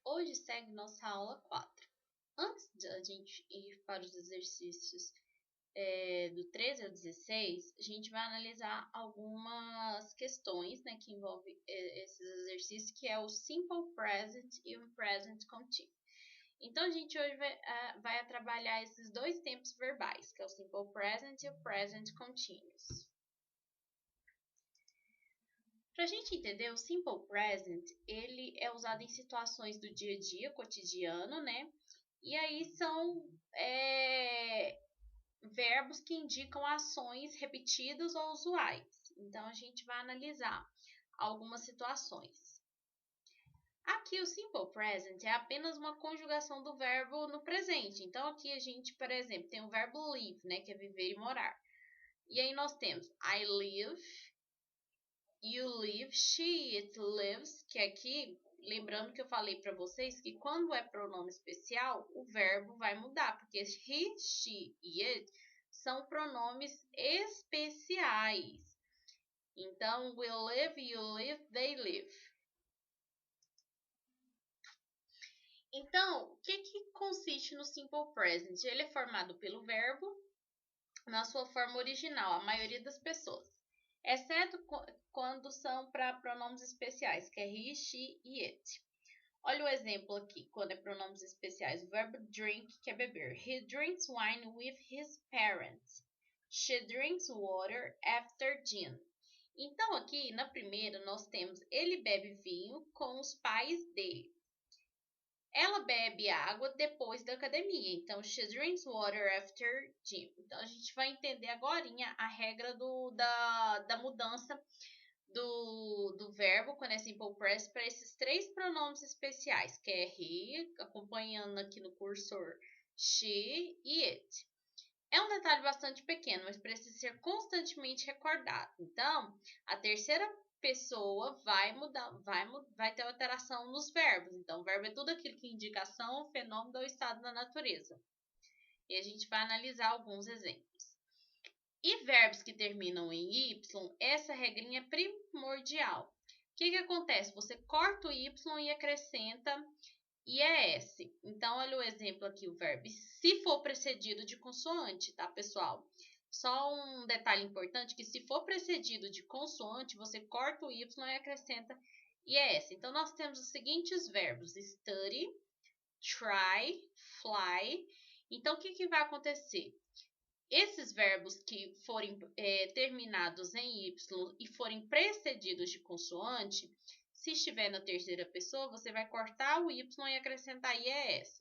Hoje segue nossa aula 4. Antes de a gente ir para os exercícios do 13 ao 16, a gente vai analisar algumas questões, né, que envolvem esses exercícios, que é o Simple Present e o Present Continuous. Então, a gente hoje vai trabalhar esses dois tempos verbais, que é o Simple Present e o Present Continuous. Para a gente entender, o Simple Present, ele é usado em situações do dia a dia, cotidiano, né? E aí são verbos que indicam ações repetidas ou usuais. Então, a gente vai analisar algumas situações. Aqui, o Simple Present é apenas uma conjugação do verbo no presente. Então, aqui a gente, por exemplo, tem o verbo live, né? Que é viver e morar. E aí nós temos I live, you live, she, it lives, que aqui, lembrando que eu falei para vocês que quando é pronome especial, o verbo vai mudar, porque he, she e it são pronomes especiais. Então, we live, you live, they live. Então, o que consiste no Simple Present? Ele é formado pelo verbo na sua forma original, a maioria das pessoas, exceto quando são para pronomes especiais, que é he, she e it. Olha o exemplo aqui, quando é pronomes especiais. O verbo drink, que é beber. He drinks wine with his parents. She drinks water after dinner. Então, aqui na primeira, nós temos ele bebe vinho com os pais dele. Ela bebe água depois da academia. Então, she drinks water after gym. Então, a gente vai entender agora a regra da mudança do verbo quando é simple present para esses três pronomes especiais, que é he, acompanhando aqui no cursor, she e it. É um detalhe bastante pequeno, mas precisa ser constantemente recordado. Então, a terceira pessoa vai ter alteração nos verbos. Então, o verbo é tudo aquilo que indica ação, fenômeno ou estado da natureza. E a gente vai analisar alguns exemplos. E verbos que terminam em Y, essa regrinha é primordial. O que acontece? Você corta o Y e acrescenta IES. Então, olha o exemplo aqui, o verbo se for precedido de consoante, tá, pessoal? Só um detalhe importante, que se for precedido de consoante, você corta o Y e acrescenta IES. Então, nós temos os seguintes verbos, study, try, fly. Então, o que vai acontecer? Esses verbos que forem terminados em Y e forem precedidos de consoante, se estiver na terceira pessoa, você vai cortar o Y e acrescentar IES.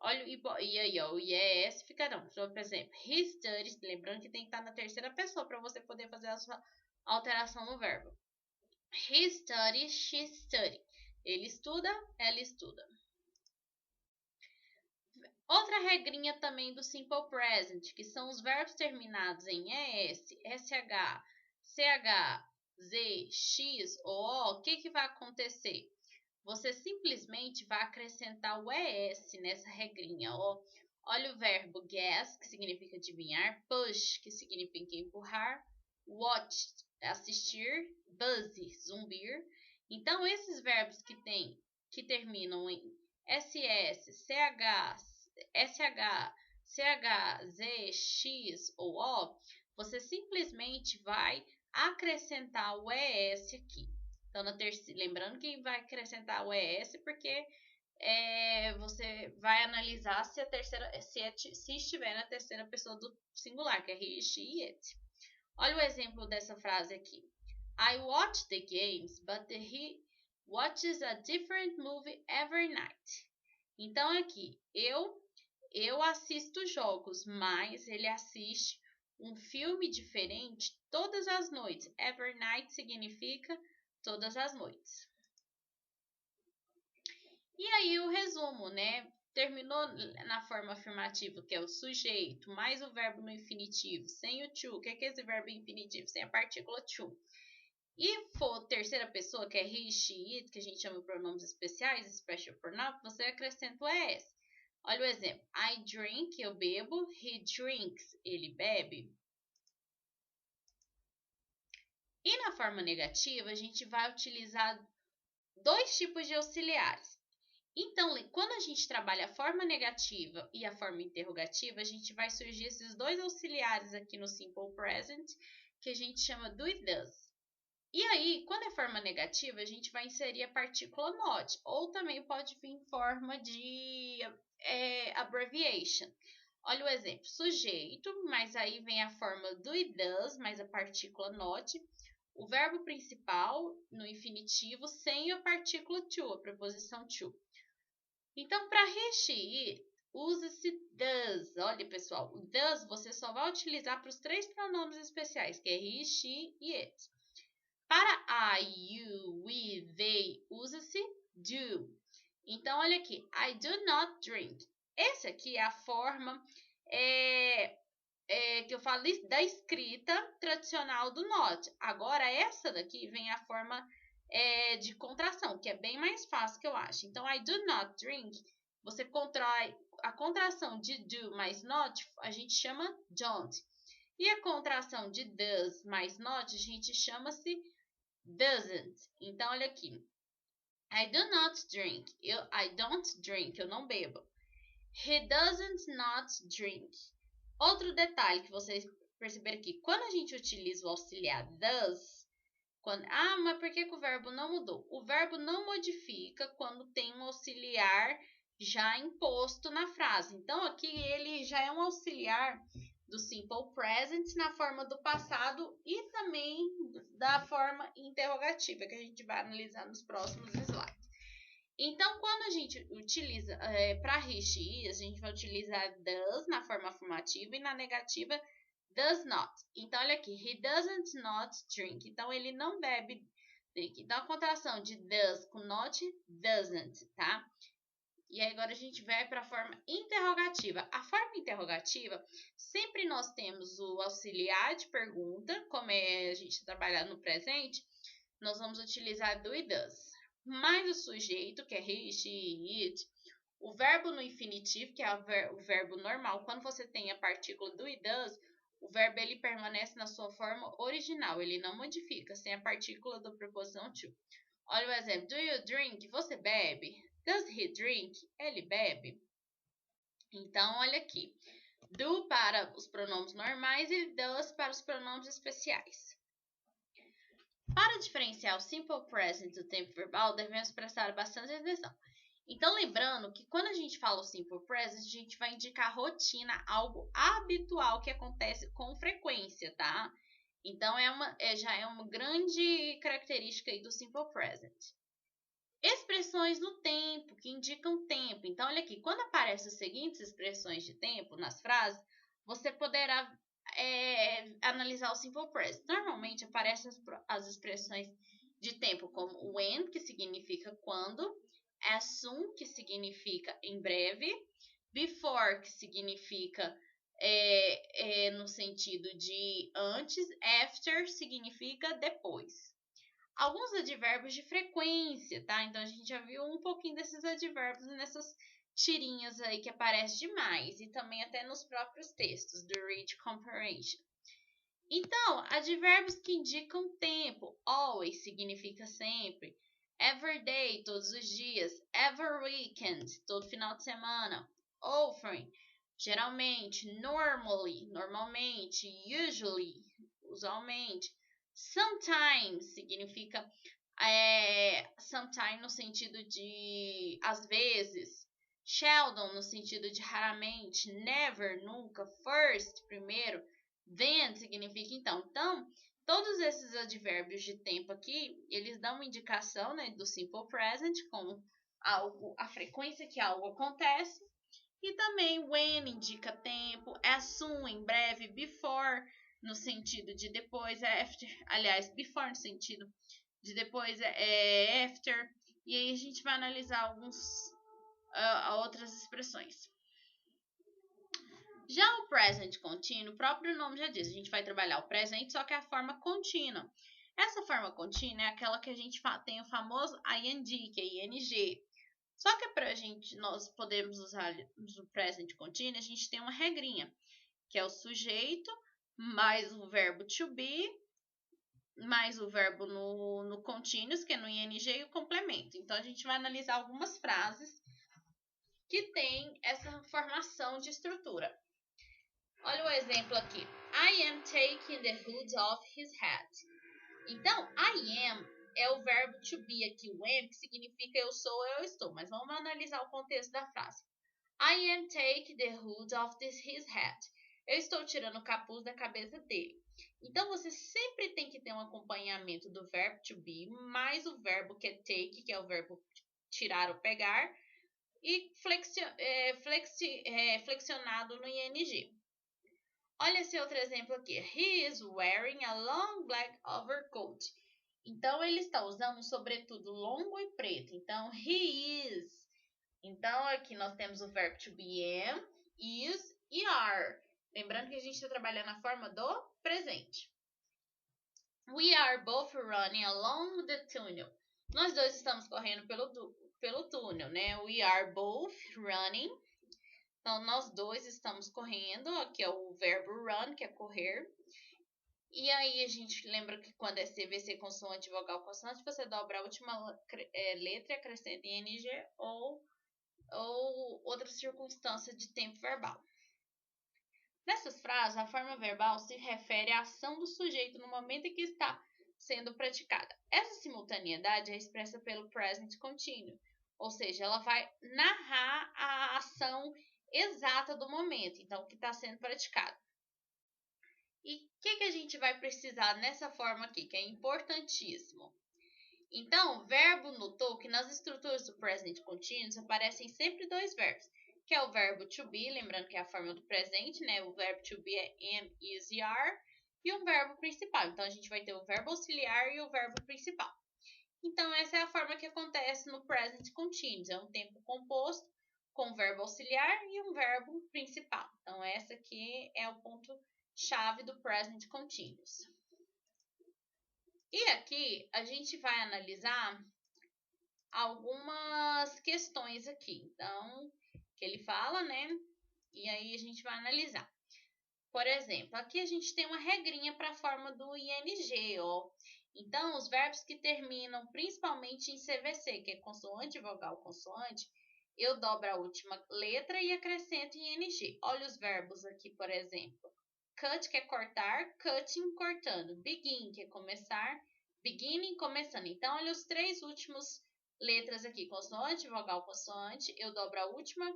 Olha, e aí, ó, o IES ficarão. Então, por exemplo, he studies, lembrando que tem que estar na terceira pessoa para você poder fazer a sua alteração no verbo. He studies, she studies. Ele estuda, ela estuda. Outra regrinha também do Simple Present, que são os verbos terminados em ES, SH, CH, Z, X ou O, o que vai acontecer? Você simplesmente vai acrescentar o ES nessa regrinha. Ó. Olha o verbo guess, que significa adivinhar, push, que significa empurrar, watch, assistir, buzz, zumbir. Então, esses verbos que terminam em SS, CH, SH, CH, Z, X ou O, você simplesmente vai acrescentar o ES aqui. Então, lembrando que vai acrescentar o ES porque você vai analisar se estiver na terceira pessoa do singular, que é he, she e it. Olha o exemplo dessa frase aqui. I watch the games, but he watches a different movie every night. Então, aqui, eu assisto jogos, mas ele assiste um filme diferente todas as noites. Every night significa todas as noites. E aí o resumo, né? Terminou na forma afirmativa, que é o sujeito, mais o verbo no infinitivo, sem o to. O que é esse verbo infinitivo? Sem a partícula to. E for terceira pessoa, que é he, she, it, que a gente chama de pronomes especiais, special pronoun, você acrescenta o es. Olha o exemplo. I drink, eu bebo. He drinks, ele bebe. E na forma negativa, a gente vai utilizar dois tipos de auxiliares. Então, quando a gente trabalha a forma negativa e a forma interrogativa, a gente vai surgir esses dois auxiliares aqui no Simple Present, que a gente chama do e does. E aí, quando é forma negativa, a gente vai inserir a partícula not, ou também pode vir em forma de abbreviation. Olha o exemplo, sujeito, mas aí vem a forma do e does, mais a partícula not. O verbo principal no infinitivo sem a partícula to, a preposição to. Então, para he, usa-se does. Olha, pessoal, o does você só vai utilizar para os três pronomes especiais, que é he, she e it. Para I, you, we, they, usa-se do. Então, olha aqui, I do not drink. Essa aqui é a forma que eu falo da escrita tradicional do not. Agora, essa daqui vem a forma de contração, que é bem mais fácil que eu acho. Então, I do not drink, você contrai a contração de do mais not, a gente chama don't. E a contração de does mais not, a gente chama-se doesn't. Então, olha aqui. I do not drink. I don't drink. Eu não bebo. He doesn't not drink. Outro detalhe que vocês perceberam aqui. Quando a gente utiliza o auxiliar does, mas por que o verbo não mudou? O verbo não modifica quando tem um auxiliar já imposto na frase. Então, aqui ele já é um auxiliar do simple present na forma do passado e também da forma interrogativa, que a gente vai analisar nos próximos slides. Então, quando a gente utiliza para he, she, a gente vai utilizar does na forma afirmativa e na negativa does not. Então, olha aqui, he doesn't not drink. Então, ele não bebe drink. Então, a contração de does com not, doesn't, tá? E aí agora a gente vai para a forma interrogativa. A forma interrogativa, sempre nós temos o auxiliar de pergunta, como a gente trabalha no presente, nós vamos utilizar do e does. Mais o sujeito, que é he, she, it, o verbo no infinitivo, que é o verbo normal. Quando você tem a partícula do e does, o verbo ele permanece na sua forma original, ele não modifica, sem a partícula da preposição to. Olha o exemplo, do you drink? Você bebe? Does he drink? Ele bebe? Então, olha aqui. Do para os pronomes normais e does para os pronomes especiais. Para diferenciar o simple present do tempo verbal, devemos prestar bastante atenção. Então, lembrando que quando a gente fala o simple present, a gente vai indicar rotina, algo habitual que acontece com frequência, tá? Então, já é uma grande característica aí do simple present. Expressões no tempo, que indicam tempo. Então, olha aqui, quando aparecem as seguintes expressões de tempo nas frases, você poderá analisar o simple present. Normalmente, aparecem as expressões de tempo como when, que significa quando, as soon, que significa em breve, before, que significa no sentido de antes, after, significa depois. Alguns advérbios de frequência, tá? Então, a gente já viu um pouquinho desses advérbios nessas tirinhas aí que aparecem demais. E também até nos próprios textos do Read Comprehension. Então, advérbios que indicam tempo. Always significa sempre. Every day, todos os dias. Every weekend, todo final de semana. Often, geralmente. Normally, normalmente. Usually, usualmente. Sometimes significa sometime no sentido de às vezes, seldom no sentido de raramente, never, nunca, first, primeiro, then significa então. Então, todos esses advérbios de tempo aqui, eles dão uma indicação, né, do simple present, com a frequência que algo acontece, e também when indica tempo, as soon, em breve, before no sentido de depois, after, aliás, before no sentido de depois after, e aí a gente vai analisar outras expressões. Já o present contínuo, o próprio nome já diz, a gente vai trabalhar o presente, só que é a forma contínua. Essa forma contínua é aquela que a gente tem o famoso ing, que é ing. Só que para nós podermos usar o present contínuo, a gente tem uma regrinha, que é o sujeito mais o verbo to be, mais o verbo no continuous, que é no ing, e o complemento. Então, a gente vai analisar algumas frases que tem essa formação de estrutura. Olha o exemplo aqui. I am taking the hood off his hat. Então, I am é o verbo to be aqui, o am, que significa eu sou, eu estou. Mas vamos analisar o contexto da frase. I am taking the hood off his hat. Eu estou tirando o capuz da cabeça dele. Então, você sempre tem que ter um acompanhamento do verbo to be, mais o verbo que é take, que é o verbo tirar ou pegar, e flexionado no ing. Olha esse outro exemplo aqui. He is wearing a long black overcoat. Então, ele está usando um sobretudo longo e preto. Então, he is. Então, aqui nós temos o verbo to be am, is e are. Lembrando que a gente está trabalhando a forma do presente. We are both running along the tunnel. Nós dois estamos correndo pelo túnel, né? We are both running. Então, nós dois estamos correndo. Aqui é o verbo run, que é correr. E aí, a gente lembra que quando é CVC, consoante, vogal, consoante, você dobra a última letra e acrescenta ing ou outra circunstância de tempo verbal. Nessas frases, a forma verbal se refere à ação do sujeito no momento em que está sendo praticada. Essa simultaneidade é expressa pelo present continuo, ou seja, ela vai narrar a ação exata do momento, então, que está sendo praticado. E o que a gente vai precisar nessa forma aqui, que é importantíssimo? Então, o verbo notou que nas estruturas do present continuous aparecem sempre dois verbos, que é o verbo to be, lembrando que é a forma do presente, né? O verbo to be é am, is e are, e o verbo principal. Então, a gente vai ter o verbo auxiliar e o verbo principal. Então, essa é a forma que acontece no present continuous, é um tempo composto com um verbo auxiliar e um verbo principal. Então, essa aqui é o ponto-chave do present continuous. E aqui a gente vai analisar algumas questões aqui. Então, que ele fala, né? E aí a gente vai analisar. Por exemplo, aqui a gente tem uma regrinha para a forma do ing, ó. Então, os verbos que terminam principalmente em CVC, que é consoante, vogal, consoante, eu dobro a última letra e acrescento em ing. Olha os verbos aqui, por exemplo. Cut, que é cortar, cutting, cortando. Begin, que é começar, beginning, começando. Então, olha os três últimos letras aqui, consoante, vogal, consoante. Eu dobro a última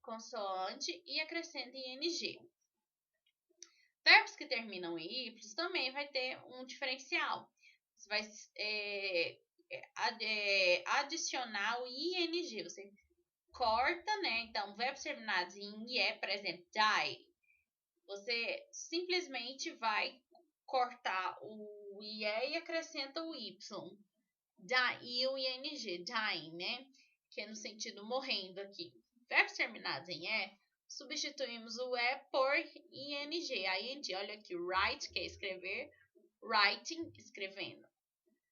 consoante e acrescento em ing. Verbos que terminam em y também vai ter um diferencial. Você vai adicionar o ing. Você corta, né? Então, verbos terminados em ie, por exemplo, die. Você simplesmente vai cortar o ie e acrescenta o y. E o ing, dying, né? Que é no sentido morrendo aqui. Verbos terminados em e, substituímos o e por ing. Olha aqui, write, que é escrever, writing, escrevendo.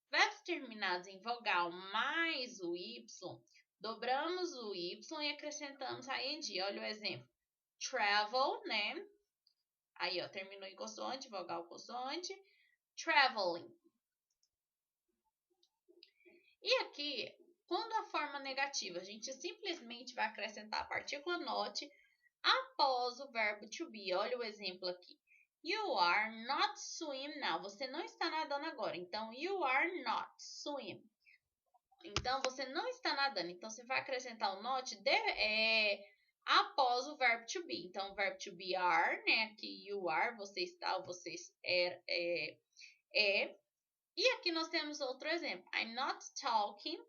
Verbos terminados em vogal mais o y, dobramos o y e acrescentamos a ing. Olha o exemplo. Travel, né? Aí, ó, terminou em consoante, vogal, consoante. Traveling. E aqui, quando a forma negativa, a gente simplesmente vai acrescentar a partícula not após o verbo to be. Olha o exemplo aqui. You are not swim now. Você não está nadando agora. Então, you are not swim. Então, você não está nadando. Então, você vai acrescentar o not após o verbo to be. Então, o verbo to be are, né? Aqui, you are, você está, ou você é. E aqui nós temos outro exemplo. I'm not talking.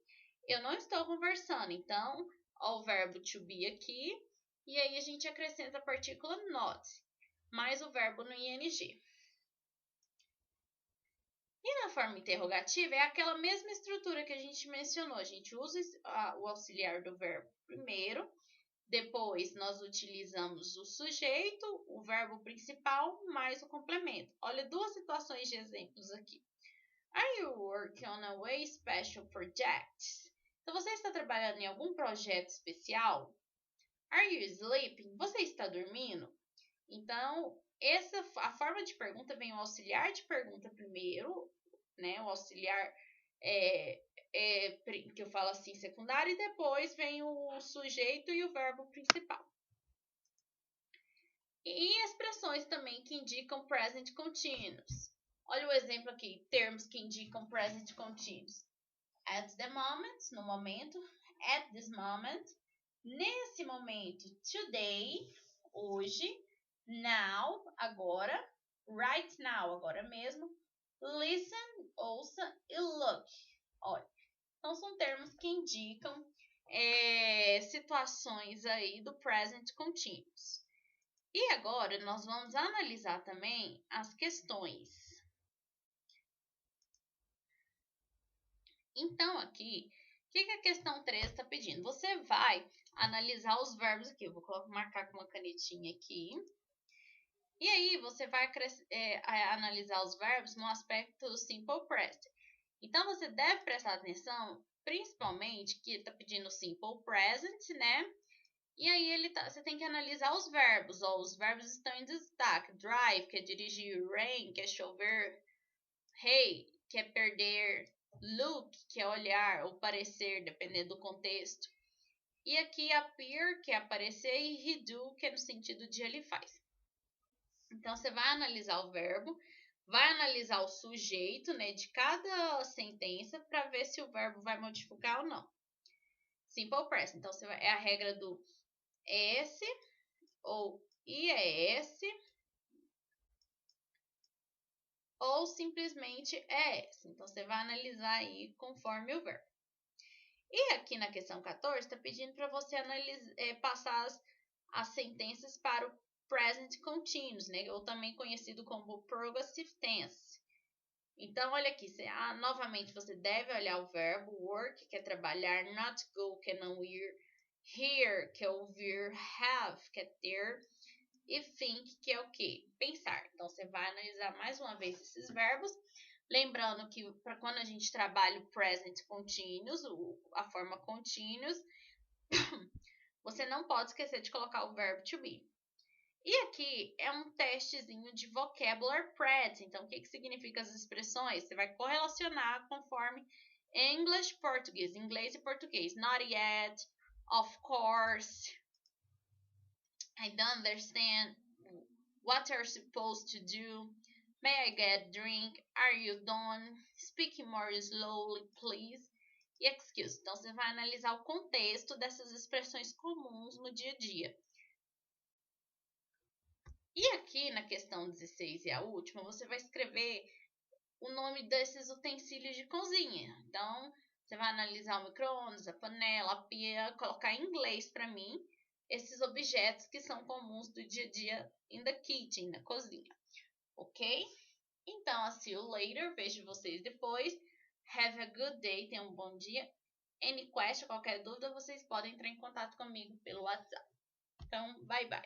Eu não estou conversando. Então, ó, o verbo to be aqui. E aí, a gente acrescenta a partícula not, mais o verbo no ing. E na forma interrogativa, é aquela mesma estrutura que a gente mencionou. A gente usa o auxiliar do verbo primeiro. Depois, nós utilizamos o sujeito, o verbo principal, mais o complemento. Olha duas situações de exemplos aqui. Are you working on a way special project? Então, você está trabalhando em algum projeto especial? Are you sleeping? Você está dormindo? Então, a forma de pergunta vem o auxiliar de pergunta primeiro, né? O auxiliar que eu falo assim, secundário, e depois vem o sujeito e o verbo principal. E expressões também que indicam present continuous. Olha o exemplo aqui, termos que indicam present continuous. At the moment, no momento. At this moment, nesse momento. Today, hoje. Now, agora. Right now, agora mesmo. Listen, ouça. E look, olha. Então, são termos que indicam situações aí do present continuous. E agora, nós vamos analisar também as questões. Então, aqui, o que a questão 3 está pedindo? Você vai analisar os verbos aqui. Eu vou marcar com uma canetinha aqui. E aí, você vai analisar os verbos no aspecto simple present. Então, você deve prestar atenção, principalmente, que ele está pedindo simple present, né? E aí, você tem que analisar os verbos. Ó, os verbos estão em destaque. Drive, que é dirigir. Rain, que é chover. Hey, que é perder. Look, que é olhar ou parecer, dependendo do contexto. E aqui appear, que é aparecer, e redo, que é no sentido de ele faz. Então, você vai analisar o verbo, vai analisar o sujeito, né, de cada sentença para ver se o verbo vai modificar ou não. Simple present. Então, é a regra do S ou IES ou simplesmente ES. Então, você vai analisar aí conforme o verbo. E aqui na questão 14, está pedindo para você passar as sentenças para o present continuous, né? Ou também conhecido como progressive tense. Então, olha aqui, novamente você deve olhar o verbo work, que é trabalhar, not go, que é não ir, hear, que é ouvir, have, que é ter, e think, que é o quê? Pensar. Então, você vai analisar mais uma vez esses verbos. Lembrando que para quando a gente trabalha o present continuous, a forma continuous, você não pode esquecer de colocar o verbo to be. E aqui é um testezinho de vocabulary practice. Então, o que significa as expressões? Você vai correlacionar conforme English, português, inglês e português. Not yet, of course, I don't understand, what are you supposed to do, may I get a drink, are you done, speak more slowly, please, e excuse. Então, você vai analisar o contexto dessas expressões comuns no dia a dia. E aqui na questão 16 e a última, você vai escrever o nome desses utensílios de cozinha. Então, você vai analisar o micro-ondas, a panela, a pia, colocar em inglês para mim esses objetos que são comuns do dia a dia in the kitchen, na cozinha. Ok? Então, see you later. Vejo vocês depois. Have a good day. Tenham um bom dia. Any question, qualquer dúvida, vocês podem entrar em contato comigo pelo WhatsApp. Então, bye bye.